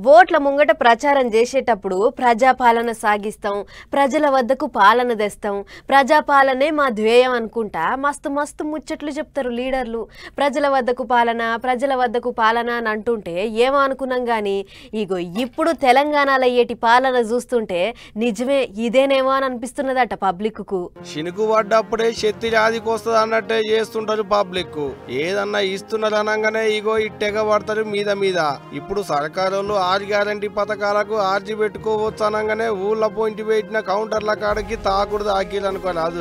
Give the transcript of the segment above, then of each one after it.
ఓట్ల ముంగట ప్రచారం చేసేటప్పుడు ప్రజాపాలన సాగిస్తాం, ప్రజల వద్దకు పాలన తెస్తాం, ప్రజాపాలనే మా ధ్యేయం అనుకుంటా మస్తు మస్తు ముచ్చట్లు చెప్తారు లీడర్లు. ప్రజల వద్దకు పాలన అని అంటుంటే ఏమో అనుకున్నాం కానీ ఇగో ఇప్పుడు తెలంగాణలో అయ్యేటి పాలన చూస్తుంటే నిజమే ఇదేనేమో అని అనిపిస్తున్నదట పబ్లిక్కు. శినుకు పడ్డప్పుడే శక్తి జాతికి వస్తుంది అన్నట్టే చేస్తుంటారు పబ్లిక్. ఏదన్నా ఇస్తున్నారు అనగానే ఇగో ఇట్టెగ పడతారు మీద మీద. ఇప్పుడు సర్కారు 6 గ్యారంటీ పథకాలకు ఆర్జీ పెట్టుకోవచ్చు అనగానే ఊళ్ళ పోయింటి పెట్టిన కౌంటర్ల కాడకి తాకుడు ఆకిలనుకోరాదు.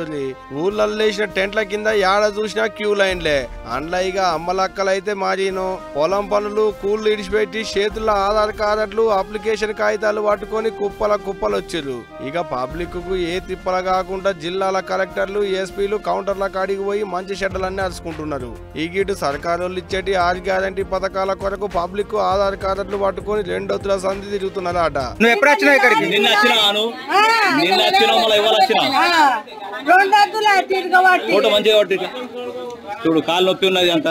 ఊళ్ళల్లో వేసిన టెంట్ల కింద ఏడ చూసినా క్యూ లైన్లే. అండ్లయిగా అమ్మలక్కలైతే మారీను పొలం పనులు కూళ్ళు ఇడిచిపెట్టి చేతుల్లో ఆధార్ కార్డులు అప్లికేషన్ కాగితాలు పట్టుకొని కుప్పలు వచ్చారు. ఇక పబ్లిక్ కు ఏ తిప్పల కాకుండా జిల్లాల కలెక్టర్లు ఎస్పీలు కౌంటర్ల కాడికి పోయి మంచి షెడ్డలన్నీ అరుచుకుంటున్నారు. ఈ గిటు సర్కారు ఇచ్చేటి 6 గ్యారంటీ పథకాల కొరకు పబ్లిక్ ఆధార్ కార్డులు పట్టుకొని 2 వద్దుల సంధి తిరుగుతున్నారట. నువ్వు ఎప్పుడు వచ్చినావు ఇక్కడికి? నిన్న వచ్చినా మళ్ళీ ఇవాళ వచ్చినా ఫోటో మంచిగా చూడు కాలు నొప్పి ఉన్నది అంత.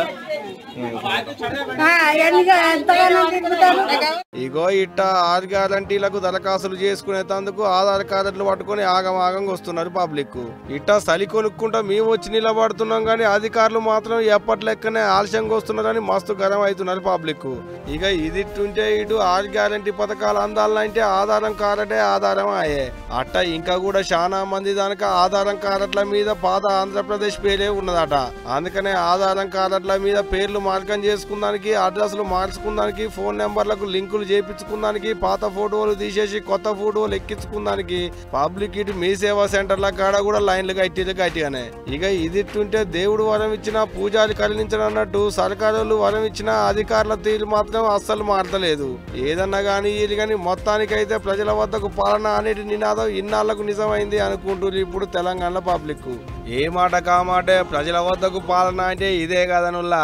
ఇగో ఇట్ట 6 గ్యారంటీలకు దరఖాస్తులు చేసుకునేందుకు ఆధార్ కార్డులు పట్టుకుని ఆగంగా వస్తున్నారు పబ్లిక్. ఇట్ట సలి కొనుక్కుంటా మేము వచ్చి నిలబడుతున్నాం గానీ అధికారులు మాత్రం ఎప్పటి లెక్కనే ఆలస్యంగా వస్తున్నారని మస్తు గరం అవుతున్నారు పబ్లిక్. ఇక ఇదిట్టుంటే ఇటు 6 గ్యారంటీ పథకాలు అందాలంటే ఆధారం కార్డే ఆధారం అయ్యే. అట్ట ఇంకా కూడా చాలా మంది దానికి ఆధారం కార్డుల మీద పాత ఆంధ్రప్రదేశ్ పేరే ఉన్నదట. అందుకనే ఆధారం కార్డుల మీద పేర్లు మార్కం చేసుకుందానికి, అడ్రస్లు మార్చుకుందానికి, ఫోన్ నెంబర్లకు లింకులు చేపించుకుందానికి, పాత ఫోటోలు తీసేసి కొత్త ఫోటోలు ఎక్కించుకుందానికి పబ్లిక్ ఇటు మీ సేవా సెంటర్ల కాడ కూడా లైన్లు గట్టిగానే. ఇక ఇదిట్టుంటే దేవుడు వరం ఇచ్చినా పూజారి కరుణించనన్నట్టు సర్కారు వరం ఇచ్చిన అధికారుల తీరు మాత్రం అస్సలు మారతలేదు. ఏదన్నా గానీ ఇది కానీ మొత్తానికైతే ప్రజల వద్దకు పాలన అనేది నినాదం ఇన్నాళ్లకు నిజమైంది అనుకుంటున్నారు ఇప్పుడు తెలంగాణ పబ్లిక్. ఏ మాట కామాటే ప్రజల వద్దకు పాలన అంటే ఇదే కదనుల్లా.